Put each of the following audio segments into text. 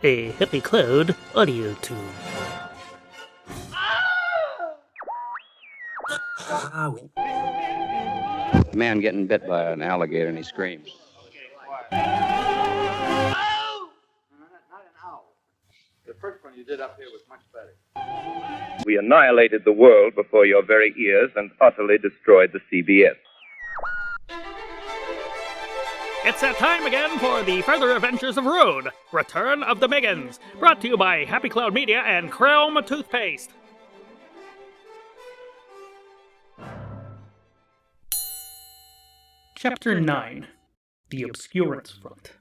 a Happy Cloud AudioToon. A man getting bit by an alligator and he screams. Not an owl. The first one you did up here was much better. We annihilated the world before your very ears and utterly destroyed the CBS. It's that time again for the Further Adventures of Rune, Return of the Miggins, brought to you by Happy Cloud Media and Chrome Toothpaste. Chapter 9. The Obscurants Front.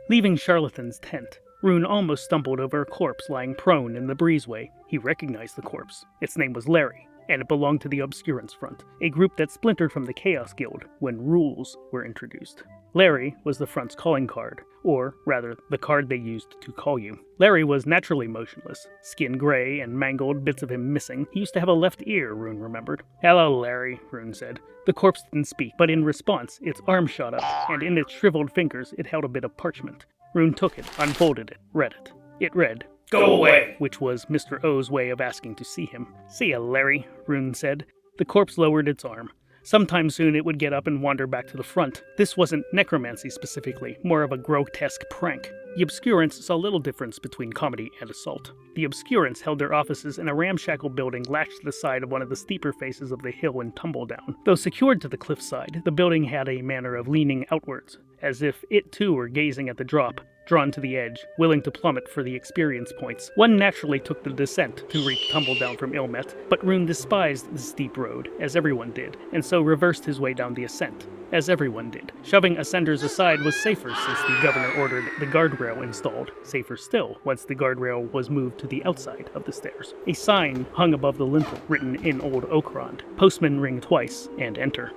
Leaving Charlatan's tent, Rune almost stumbled over a corpse lying prone in the breezeway. He recognized the corpse. Its name was Larry, and it belonged to the Obscurants Front, a group that splintered from the Chaos Guild when rules were introduced. Larry was the Front's calling card, or rather, the card they used to call you. Larry was naturally motionless, skin gray and mangled, bits of him missing. He used to have a left ear, Rune remembered. "Hello, Larry," Rune said. The corpse didn't speak, but in response, its arm shot up, and in its shriveled fingers it held a bit of parchment. Rune took it, unfolded it, read it. It read, "Go away," which was Mr. O's way of asking to see him. "See ya, Larry," Rune said. The corpse lowered its arm. Sometime soon it would get up and wander back to the front. This wasn't necromancy specifically, more of a grotesque prank. The Obscurants saw little difference between comedy and assault. The Obscurants held their offices in a ramshackle building latched to the side of one of the steeper faces of the hill in Tumbledown. Though secured to the cliffside, the building had a manner of leaning outwards, as if it too were gazing at the drop, drawn to the edge, willing to plummet for the experience points. One naturally took the descent to reach Tumbledown from Ilmet, but Rune despised the steep road, as everyone did, and so reversed his way down the ascent, as everyone did. Shoving ascenders aside was safer since the governor ordered the guardrail installed, safer still once the guardrail was moved to the outside of the stairs. A sign hung above the lintel, written in Old Okrond, "Postman ring twice, and enter."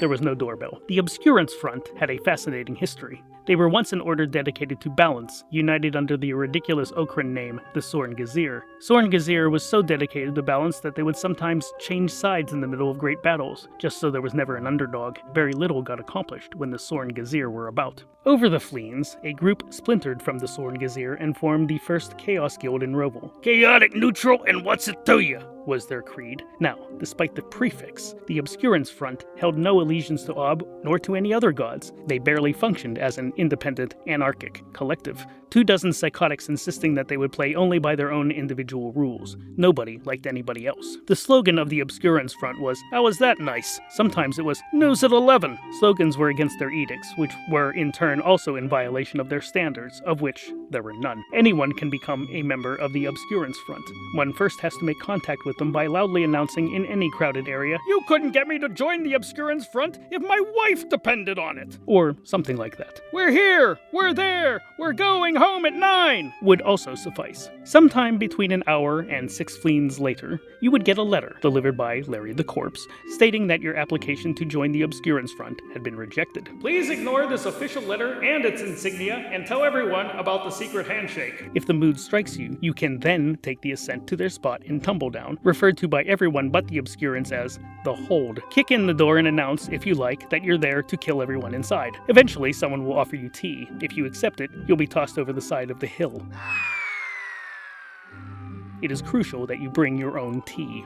There was no doorbell. The Obscurants Front had a fascinating history. They were once an order dedicated to balance, united under the ridiculous Okran name, the Sorn Gazir. Sorn Gazir was so dedicated to balance that they would sometimes change sides in the middle of great battles, just so there was never an underdog. Very little got accomplished when the Sorn Gazir were about. Over the Fleens, a group splintered from the Sorn Gazir and formed the first Chaos Guild in Rovell. "Chaotic neutral and what's it to you?" was their creed. Now, despite the prefix, the Obscurants Front held no allegiance to Ob nor to any other gods. They barely functioned as an independent, anarchic collective. 24 psychotics insisting that they would play only by their own individual rules. Nobody liked anybody else. The slogan of the Obscurants Front was, "How was that nice?" Sometimes it was, "News at 11." Slogans were against their edicts, which were in turn also in violation of their standards, of which there were none. Anyone can become a member of the Obscurants Front. One first has to make contact with them by loudly announcing in any crowded area, "You couldn't get me to join the Obscurants Front if my wife depended on it," or something like that. "We're here! We're there! We're going home at 9!" would also suffice. Sometime between an hour and 6 fleens later, you would get a letter, delivered by Larry the Corpse, stating that your application to join the Obscurants Front had been rejected. "Please ignore this official letter and its insignia and tell everyone about the secret handshake." If the mood strikes you, you can then take the ascent to their spot in Tumbledown, referred to by everyone but the Obscurants as the Hold. Kick in the door and announce, if you like, that you're there to kill everyone inside. Eventually, someone will offer you tea. If you accept it, you'll be tossed over the side of the hill. It is crucial that you bring your own tea.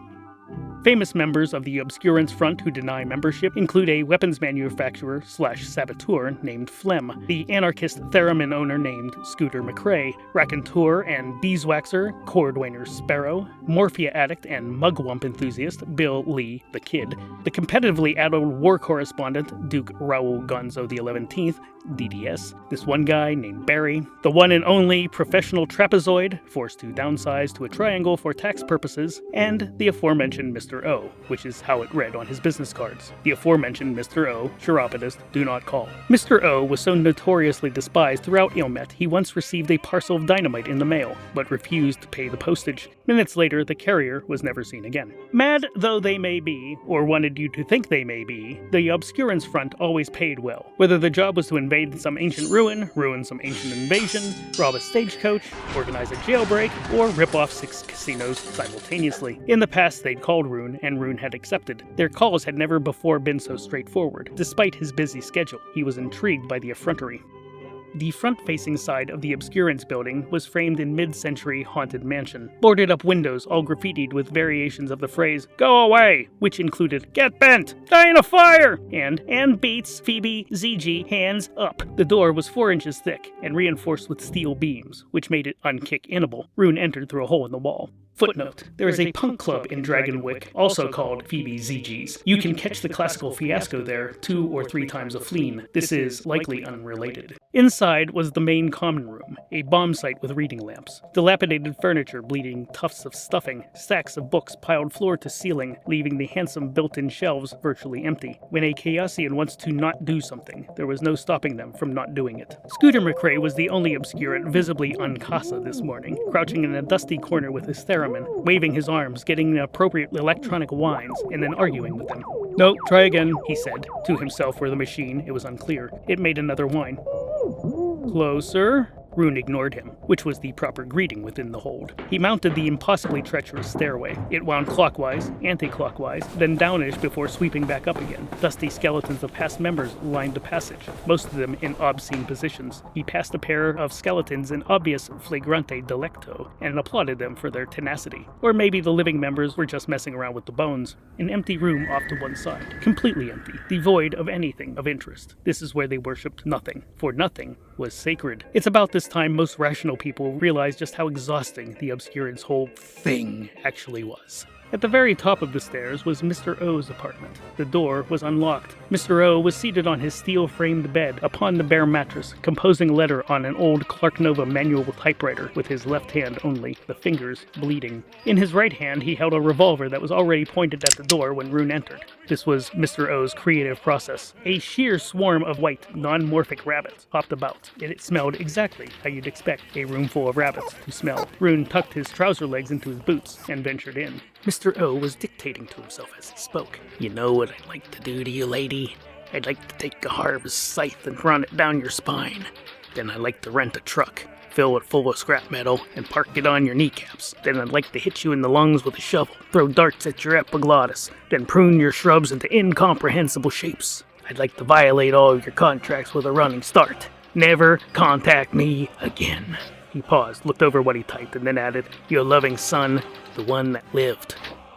Famous members of the Obscurants Front who deny membership include a weapons manufacturer / saboteur named Flem, the anarchist theremin owner named Scooter McRae, raconteur and beeswaxer Cordwainer Sparrow, morphia addict and mugwump enthusiast Bill Lee the Kid, the competitively addled war correspondent Duke Raoul Gonzo the 11th, DDS, this one guy named Barry, the one and only professional trapezoid, forced to downsize to a triangle for tax purposes, and the aforementioned Mr. O, which is how it read on his business cards. The aforementioned Mr. O, chiropodist, do not call. Mr. O was so notoriously despised throughout Ilmet, he once received a parcel of dynamite in the mail, but refused to pay the postage. Minutes later, the carrier was never seen again. Mad though they may be, or wanted you to think they may be, the Obscurants Front always paid well. Whether the job was to invade some ancient ruin some ancient invasion, rob a stagecoach, organize a jailbreak, or rip off 6 casinos simultaneously. In the past, they'd called Rune, and Rune had accepted. Their calls had never before been so straightforward. Despite his busy schedule, he was intrigued by the effrontery. The front-facing side of the Obscurants building was framed in mid-century haunted mansion. Boarded-up windows all graffitied with variations of the phrase, "Go away!" which included, "Get bent! Die in a fire!" and beats, Phoebe, ZG, hands up. The door was 4 inches thick and reinforced with steel beams, which made it unkick-inable. Rune entered through a hole in the wall. Footnote: there is a punk club in Dragonwick, also called Phoebe ZG's. You can catch the classical fiasco there 2 or 3 times a fleen. This is likely unrelated. Inside was the main common room, a bomb site with reading lamps. Dilapidated furniture bleeding tufts of stuffing, stacks of books piled floor to ceiling, leaving the handsome built-in shelves virtually empty. When a Chaosian wants to not do something, there was no stopping them from not doing it. Scooter McRae was the only obscurant visibly uncasa this morning, crouching in a dusty corner with his theremin, waving his arms, getting the appropriate electronic whines, and then arguing with them. "No, try again," he said, to himself or the machine, it was unclear. It made another whine. "Closer?" Rune ignored him, which was the proper greeting within the hold. He mounted the impossibly treacherous stairway. It wound clockwise, anti-clockwise, then downish before sweeping back up again. Dusty skeletons of past members lined the passage, most of them in obscene positions. He passed a pair of skeletons in obvious flagrante delicto, and applauded them for their tenacity. Or maybe the living members were just messing around with the bones. An empty room off to one side, completely empty, devoid of anything of interest. This is where they worshipped nothing, for nothing was sacred. It's about this time most rational people realize just how exhausting the Obscurants' whole thing actually was. At the very top of the stairs was Mr. O's apartment. The door was unlocked. Mr. O was seated on his steel-framed bed upon the bare mattress, composing a letter on an old Clark Nova manual typewriter with his left hand only, the fingers bleeding. In his right hand he held a revolver that was already pointed at the door when Rune entered. This was Mr. O's creative process. A sheer swarm of white, non-morphic rabbits hopped about, and it smelled exactly how you'd expect a room full of rabbits to smell. Rune tucked his trouser legs into his boots and ventured in. Mr. O was dictating to himself as he spoke. "You know what I'd like to do to you, lady? I'd like to take a harvest scythe and run it down your spine. Then I'd like to rent a truck, fill it full of scrap metal, and park it on your kneecaps. Then I'd like to hit you in the lungs with a shovel, throw darts at your epiglottis, then prune your shrubs into incomprehensible shapes. I'd like to violate all of your contracts with a running start. Never contact me again." He paused, looked over what he typed, and then added, "Your loving son, the one that lived."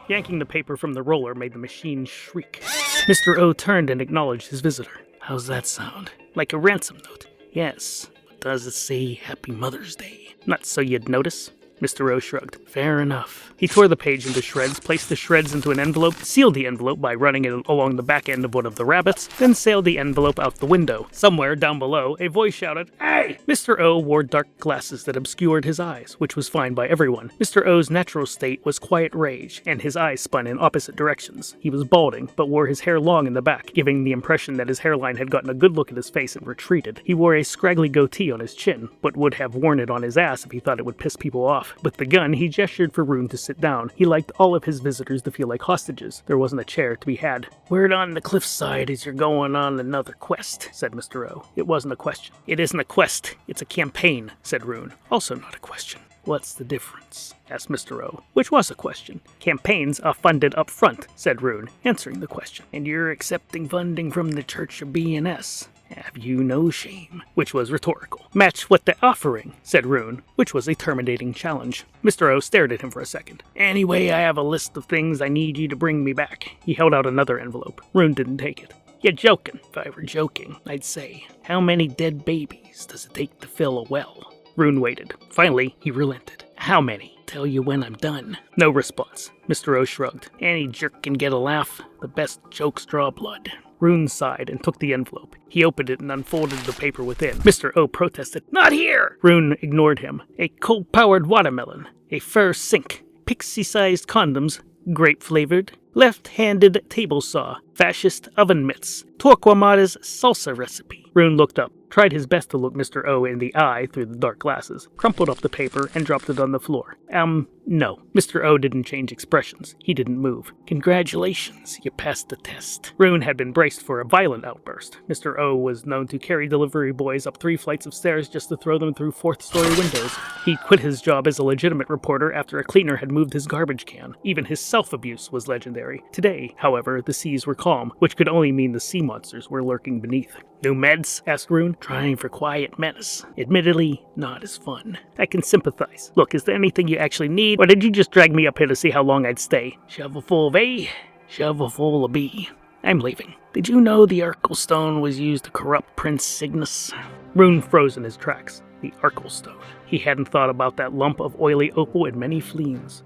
Yanking the paper from the roller made the machine shriek. Mr. O turned and acknowledged his visitor. "How's that sound? Like a ransom note?" "Yes, but does it say Happy Mother's Day?" "Not so you'd notice." Mr. O shrugged. "Fair enough." He tore the page into shreds, placed the shreds into an envelope, sealed the envelope by running it along the back end of one of the rabbits, then sailed the envelope out the window. Somewhere down below, a voice shouted, "Hey!" Mr. O wore dark glasses that obscured his eyes, which was fine by everyone. Mr. O's natural state was quiet rage, and his eyes spun in opposite directions. He was balding, but wore his hair long in the back, giving the impression that his hairline had gotten a good look at his face and retreated. He wore a scraggly goatee on his chin, but would have worn it on his ass if he thought it would piss people off. With the gun, he gestured for Rune to sit down. He liked all of his visitors to feel like hostages. There wasn't a chair to be had. "Word on the cliffside is you're going on another quest," said Mr. O. It wasn't a question. "It isn't a quest, it's a campaign," said Rune. Also not a question. "What's the difference?" asked Mr. O, which was a question. "Campaigns are funded up front," said Rune, answering the question. "And you're accepting funding from the Church of B&S. Have you no shame?" Which was rhetorical. "Match what they're offering," said Rune, which was a terminating challenge. Mr. O stared at him for a second. "Anyway, I have a list of things I need you to bring me back." He held out another envelope. Rune didn't take it. "You're joking." "If I were joking, I'd say, how many dead babies does it take to fill a well?" Rune waited. Finally, he relented. "How many?" "Tell you when I'm done." No response. Mr. O shrugged. "Any jerk can get a laugh. The best jokes draw blood." Rune sighed and took the envelope. He opened it and unfolded the paper within. Mr. O protested. "Not here!" Rune ignored him. "A coal-powered watermelon, a fur sink, pixie-sized condoms, grape-flavored, left-handed table saw, fascist oven mitts, Torquemada's salsa recipe." Rune looked up, tried his best to look Mr. O in the eye through the dark glasses, crumpled up the paper, and dropped it on the floor. No. Mr. O didn't change expressions. He didn't move. "Congratulations, you passed the test." Rune had been braced for a violent outburst. Mr. O was known to carry delivery boys up 3 flights of stairs just to throw them through 4th-story windows. He quit his job as a legitimate reporter after a cleaner had moved his garbage can. Even his self-abuse was legendary. Today, however, the seas were calm, which could only mean the sea monsters were lurking beneath. "New meds?" asked Rune. trying for quiet menace. Admittedly, not as fun. I can sympathize. Look, is there anything you actually need, or did you just drag me up here to see how long I'd stay? Shovel full of A, shovel full of B. I'm leaving. Did you know the Arkle Stone was used to corrupt Prince Cygnus? Rune froze in his tracks. The Arkle Stone. He hadn't thought about that lump of oily opal in many fleens.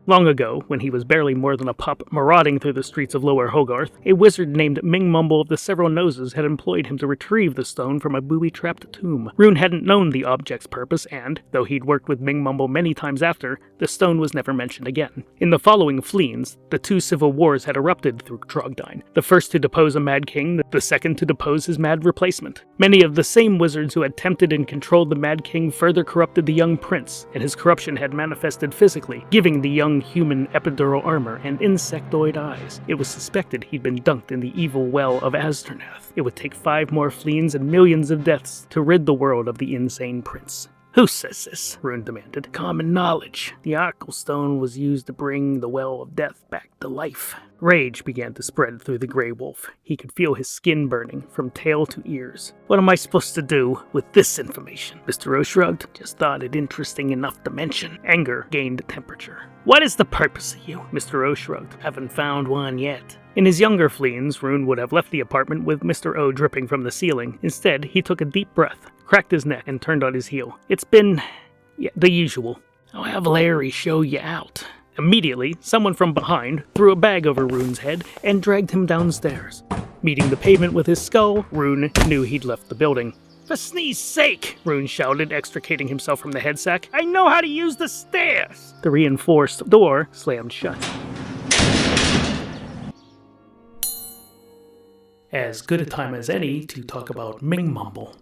Long ago, when he was barely more than a pup marauding through the streets of Lower Hogarth, a wizard named Mingmumble of the Several Noses had employed him to retrieve the stone from a booby-trapped tomb. Rune hadn't known the object's purpose, and, though he'd worked with Mingmumble many times after, the stone was never mentioned again. In the following fleens, the two civil wars had erupted through Trogdine, the first to depose a mad king, the second to depose his mad replacement. Many of the same wizards who had tempted and controlled the mad king further corrupted the young prince, and his corruption had manifested physically, giving the young human epidural armor and insectoid eyes. It was suspected he'd been dunked in the evil well of Azternath. It would take 5 more fleens and millions of deaths to rid the world of the insane prince. Who says this? Rune demanded. Common knowledge. The Arkle Stone was used to bring the Well of Death back to life. Rage began to spread through the Grey Wolf. He could feel his skin burning from tail to ears. What am I supposed to do with this information? Mr. O shrugged. Just thought it interesting enough to mention. Anger gained temperature. What is the purpose of you? Mr. O shrugged. Haven't found one yet. In his younger fleens, Rune would have left the apartment with Mr. O dripping from the ceiling. Instead, he took a deep breath, cracked his neck, and turned on his heel. It's been the usual. I'll have Larry show you out. Immediately, someone from behind threw a bag over Rune's head and dragged him downstairs. Meeting the pavement with his skull, Rune knew he'd left the building. For sneeze sake, Rune shouted, extricating himself from the head sack. I know how to use the stairs! The reinforced door slammed shut. As good a time as any to talk about Mingmumble.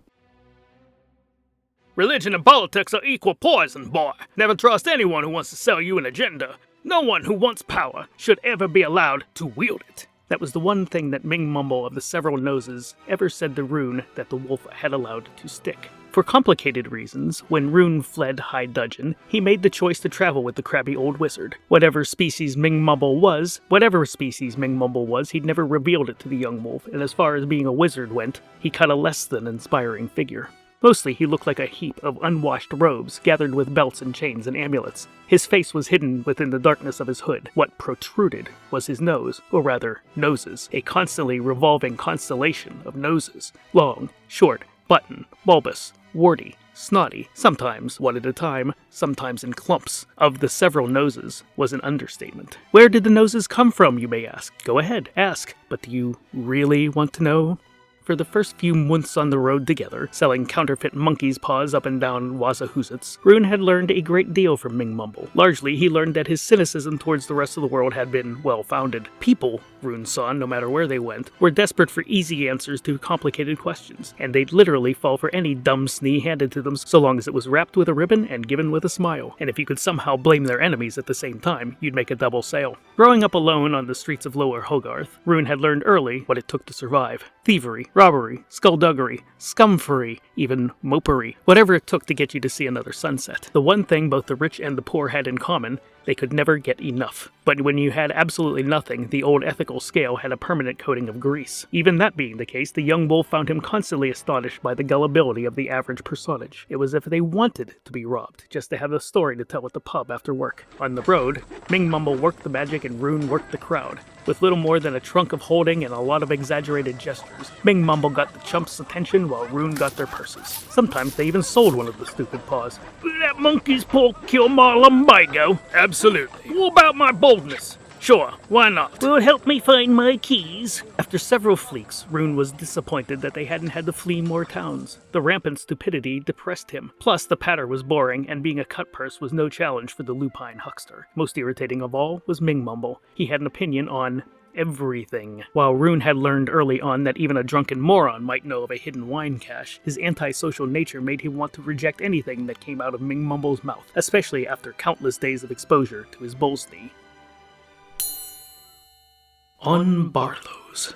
Religion and politics are equal poison, boy. Never trust anyone who wants to sell you an agenda. No one who wants power should ever be allowed to wield it. That was the one thing that Mingmumble of the Several Noses ever said to Rune that the wolf had allowed to stick. For complicated reasons, when Rune fled High Dudgeon, he made the choice to travel with the crabby old wizard. Whatever species Mingmumble was, he'd never revealed it to the young wolf, and as far as being a wizard went, he cut a less than inspiring figure. Mostly, he looked like a heap of unwashed robes, gathered with belts and chains and amulets. His face was hidden within the darkness of his hood. What protruded was his nose, or rather, noses, a constantly revolving constellation of noses. Long, short, button, bulbous, warty, snotty, sometimes one at a time, sometimes in clumps. Of the several noses was an understatement. Where did the noses come from, you may ask? Go ahead, ask. But do you really want to know? For the first few months on the road together, selling counterfeit monkey's paws up and down Wazahoozits, Rune had learned a great deal from Mingmumble. Largely, he learned that his cynicism towards the rest of the world had been well-founded. People, Rune saw, no matter where they went, were desperate for easy answers to complicated questions, and they'd literally fall for any dumb snee handed to them so long as it was wrapped with a ribbon and given with a smile. And if you could somehow blame their enemies at the same time, you'd make a double sale. Growing up alone on the streets of Lower Hogarth, Rune had learned early what it took to survive. Thievery, robbery, skullduggery, scumfery, even mopery, whatever it took to get you to see another sunset. The one thing both the rich and the poor had in common, they could never get enough. But when you had absolutely nothing, the old ethical scale had a permanent coating of grease. Even that being the case, the young wolf found him constantly astonished by the gullibility of the average personage. It was as if they wanted to be robbed, just to have a story to tell at the pub after work. On the road, Mingmumble worked the magic and Rune worked the crowd. With little more than a trunk of holding and a lot of exaggerated gestures, Mingmumble got the chumps' attention while Rune got their purses. Sometimes they even sold one of the stupid paws. Will that monkey's paw kill my lumbago? Absolutely. What about my boldness? Sure, why not? Will it help me find my keys? After several fleeks, Rune was disappointed that they hadn't had to flee more towns. The rampant stupidity depressed him. Plus, the patter was boring, and being a cut purse was no challenge for the lupine huckster. Most irritating of all was Mingmumble. He had an opinion on everything. While Rune had learned early on that even a drunken moron might know of a hidden wine cache, his antisocial nature made him want to reject anything that came out of Mingmumble's mouth, especially after countless days of exposure to his bull's knee. On Barlow's.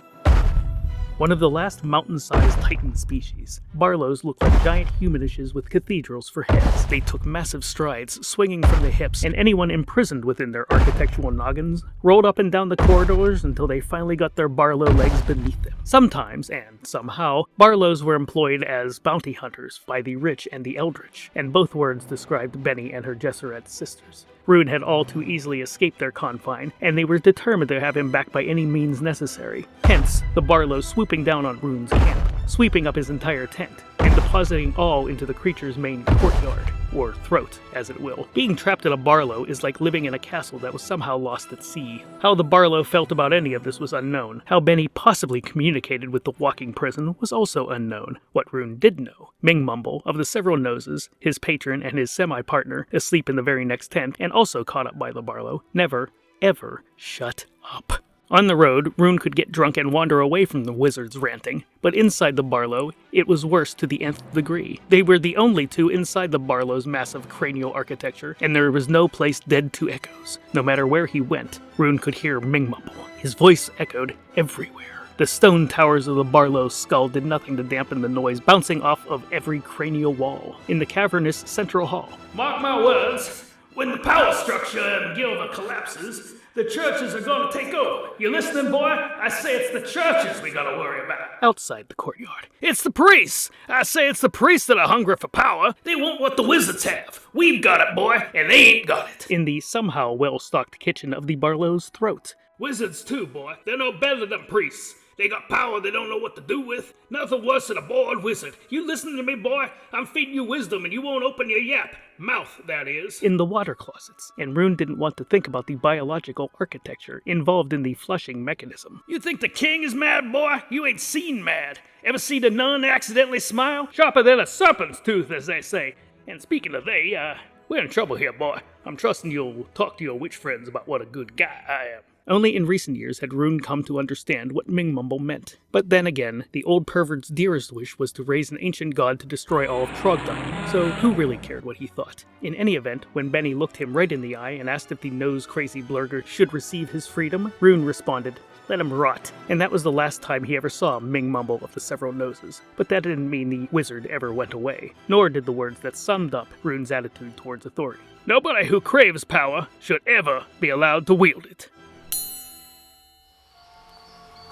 one of the last mountain-sized titan species. Barlows looked like giant humanishes with cathedrals for heads. They took massive strides, swinging from the hips, and anyone imprisoned within their architectural noggins rolled up and down the corridors until they finally got their Barlow legs beneath them. Sometimes, and somehow, Barlows were employed as bounty hunters by the rich and the eldritch, and both words described Benni and her Gesserets sisters. Rune had all too easily escaped their confine, and they were determined to have him back by any means necessary. Hence, the Barlows swooping down on Rune's camp, sweeping up his entire tent, and depositing all into the creature's main courtyard, or throat, as it will. Being trapped in a Barlow is like living in a castle that was somehow lost at sea. How the Barlow felt about any of this was unknown. How Benni possibly communicated with the walking prison was also unknown. What Rune did know, Mingmumble, of the several noses, his patron and his semi-partner, asleep in the very next tent, and also caught up by the Barlow, never, ever shut up. On the road, Rune could get drunk and wander away from the wizards ranting, but inside the Barlow, it was worse to the nth degree. They were the only two inside the Barlow's massive cranial architecture, and there was no place dead to echoes. No matter where he went, Rune could hear Mingmumble. His voice echoed everywhere. The stone towers of the Barlow's skull did nothing to dampen the noise bouncing off of every cranial wall. In the cavernous central hall, "Mark my words, when the power structure in Gilva collapses, the churches are gonna take over. You listening, boy? I say it's the churches we gotta worry about." outside the courtyard, "It's the priests! I say it's the priests that are hungry for power. They want what the wizards have. We've got it, boy, and they ain't got it." in the somehow well-stocked kitchen of the Barlow's throat, "Wizards too, boy. They're no better than priests. They got power they don't know what to do with. Nothing worse than a bored wizard. You listening to me, boy? I'm feeding you wisdom and you won't open your yap. Mouth, that is." in the water closets, and Rune didn't want to think about the biological architecture involved in the flushing mechanism. "You think the king is mad, boy? You ain't seen mad. Ever seen a nun accidentally smile? Sharper than a serpent's tooth, as they say. And speaking of they, we're in trouble here, boy. I'm trusting you'll talk to your witch friends about what a good guy I am." Only in recent years had Rune come to understand what Mingmumble meant. But then again, the old pervert's dearest wish was to raise an ancient god to destroy all of Trogdon, so who really cared what he thought? In any event, when Benni looked him right in the eye and asked if the nose-crazy blurger should receive his freedom, Rune responded, "Let him rot." And that was the last time he ever saw Mingmumble of the Several Noses. But that didn't mean the wizard ever went away, nor did the words that summed up Rune's attitude towards authority. "Nobody who craves power should ever be allowed to wield it."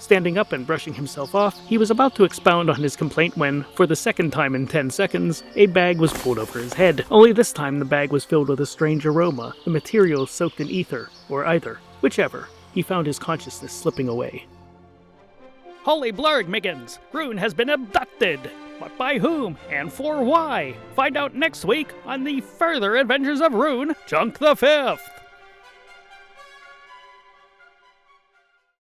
Standing up and brushing himself off, he was about to expound on his complaint when, for the second time in 10 seconds, a bag was pulled over his head. Only this time the bag was filled with a strange aroma, the material soaked in ether, or either. Whichever. He found his consciousness slipping away. Holy blurg, Miggins! Rune has been abducted! But by whom, and for why? Find out next week on the Further Adventures of Rune, Chunk the 5th!